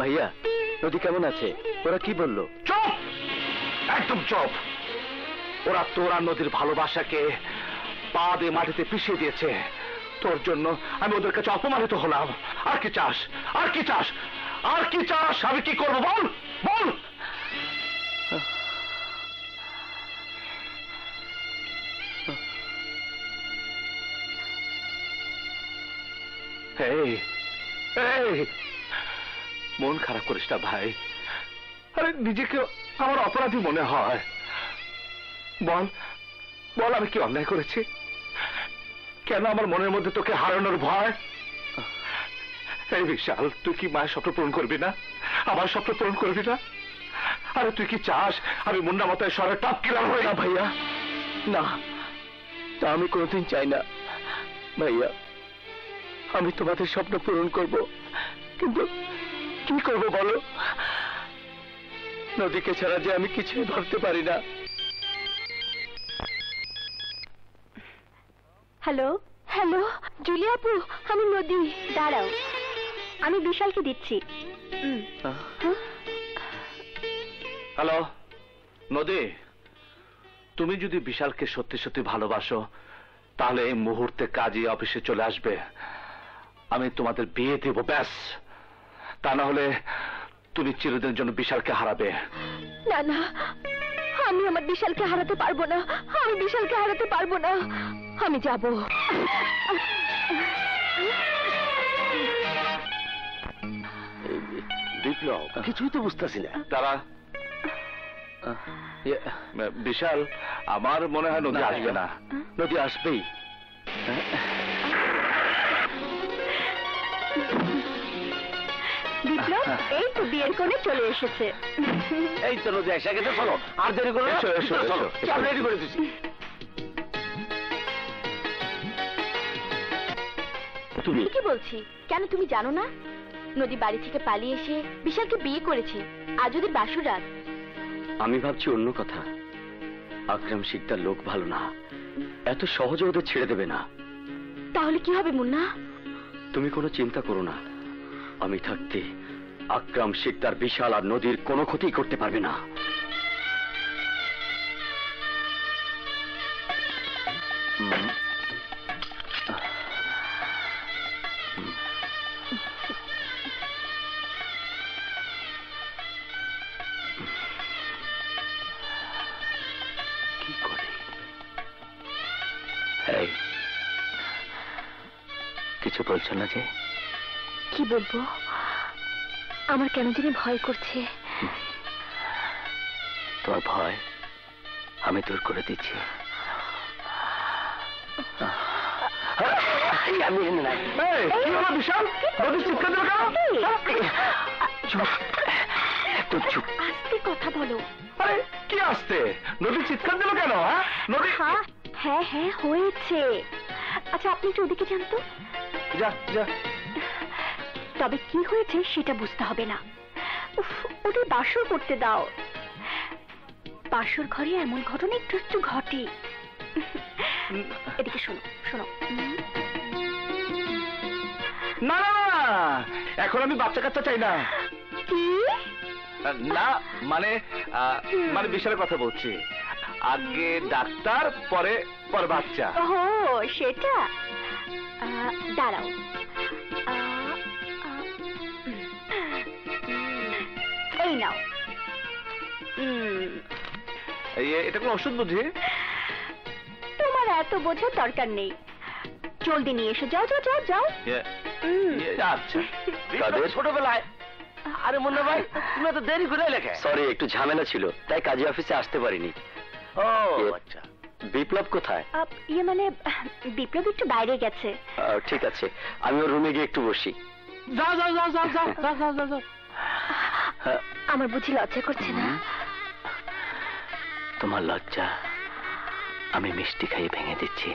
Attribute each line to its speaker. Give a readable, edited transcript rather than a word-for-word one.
Speaker 1: ভাইয়া, নদী কেমন আছে? ওরা কি বললো?
Speaker 2: চুপ, একদম চুপ। ওরা তোরা নদীর ভালোবাসাকে পা দিয়ে মাটিতে পিষিয়ে দিয়েছে। তোর জন্য আমি ওদের কাছে অপমানিত হলাম। আর কি চাস? আর কি চাস? আর কি চাস? আমি কি করবো বল, বল। এই, এই, মন খারাপ করিস না ভাই। আরে নিজেকে আমার অপরাধী মনে হয়। বল, বল আমি কি অন্যায় করেছি? কেন আমার মনের মধ্যে তোকে হারানোর ভয়? এই বিশাল, তুই কি মায়ের স্বপ্ন পূরণ করবি না? আমার স্বপ্ন পূরণ করবি না? আরে তুই কি চাস আমি মুন্না মতায় শহরের টপ কিলার হই?
Speaker 1: না ভাইয়া, না, তা আমি কোনোদিন চাই না। ভাইয়া, আমি তোমাদের স্বপ্ন পূরণ করব, কিন্তু কি করব বলো? নদীকে ছাড়া যে আমি কিছুই ভাবতে পারি না।
Speaker 3: হ্যালো, হ্যালো, জুলি আপু, আমি নদী। দাঁড়াও, আমি বিশালকে দিচ্ছি।
Speaker 2: হ্যালো নদী, তুমি যদি বিশালকে সত্যি সত্যি ভালোবাসো তাহলে এই মুহূর্তে কাজী অফিসে চলে আসবে। আমি তোমাদের বিয়ে দেব, ব্যাস। তা না হলে তুমি চিরদিনের জন্য বিশালকে হারাবে।
Speaker 3: না না, আমি আমার বিশালকে হারাতে পারবো না। আমি বিশালকে হারাতে পারবো না। আমি যাব।
Speaker 1: বিপ্লব, কিছুই তো বুঝতেছি না।
Speaker 2: তারা বিশাল, আমার মনে হয় নদী আসবে না।
Speaker 1: নদী আসবেই।
Speaker 3: বিপ্লব, এই তো বিয়ের কোণে চলে এসেছে।
Speaker 1: এই তো নদী এসে গেছে, চলো আর দেরি করো না।
Speaker 2: এসো, এসো,
Speaker 1: চলো,
Speaker 2: এসো,
Speaker 1: সব
Speaker 2: এসো।
Speaker 1: রেডি করে দিচ্ছি। তুমি
Speaker 3: কি বলছি? কেন তুমি জানো না? নদী বাড়ি থেকে পালিয়ে এসে বিশালকে বিয়ে করেছে। আজ ওদের বাসর রাত।
Speaker 1: আমি ভাবছি অন্য কথা। আকরাম শিকদার লোক ভালো না, এত সহজে ওদের ছেড়ে দেবে না।
Speaker 3: তাহলে কি হবে মুন্না?
Speaker 1: তুমি কোনো চিন্তা করো না, আমি থাকতে আকরাম শিকদার বিশাল আর নদীর কোনো ক্ষতি করতে পারবে না। কি করে? এই, কিছু বলছো না যে?
Speaker 3: কি বলবো? আমার কেন জানি ভয় করছে।
Speaker 1: তোমার ভয় আমি দূর করে দিচ্ছি। আমি এনে নাই।
Speaker 2: কি হলো বিশাল? নদী চিৎকার দিল কেন?
Speaker 1: চুপ, একটু চুপ।
Speaker 3: আস্তে কথা বলো।
Speaker 2: আরে কি আসতে? নদী চিৎকার দিল কেন? হ্যাঁ নদী,
Speaker 3: হ্যাঁ হ্যাঁ হ্যাঁ, হয়েছে। আচ্ছা, আপনি একটু ওদিকে যান তো।
Speaker 2: যা যা।
Speaker 3: তবে কি হয়েছে সেটা বুঝতে হবে না। উফ, ওদের বাসর করতে দাও। বাসর ঘরে এমন ঘটনা একটু একটু ঘটে। এদিকে শোনো, শোনো।
Speaker 2: না না না, এখন আমি বাচ্চা কাচ্চা চাই না।
Speaker 3: কি?
Speaker 2: না মানে মানে বিশালের কথা বলছি। আগে ডাক্তার, পরে পরে বাচ্চা।
Speaker 3: ও সেটা। দাঁড়াও। এই নাও।
Speaker 2: এটা কোন ওষুধ বুঝি?
Speaker 3: তোমার এত বোঝার দরকার নেই। জলদি নিয়ে এসো, যাও যাও যাও যাও।
Speaker 2: আচ্ছা।
Speaker 1: কাদের
Speaker 2: ছোটবেলায়।
Speaker 1: আরে মুন্না ভাই, তুমি তো দেরি করে লেখা। সরি, একটু ঝামেলা ছিল, তাই কাজী অফিসে আসতে পারিনি।
Speaker 2: ও
Speaker 1: আচ্ছা। বিপ্লব কোথায়?
Speaker 3: ইয়ে মানে বিপ্লব একটু বাইরে গেছে।
Speaker 1: ঠিক আছে, আমি ওর রুমে গিয়ে একটু বসি।
Speaker 2: যাও যাও যাও যাও যাও যাও যাও যাও যাও।
Speaker 3: আমার বুঝি লজ্জা করছে না?
Speaker 1: তোমার লজ্জা আমি মিষ্টি খাইয়ে ভেঙে দিচ্ছি।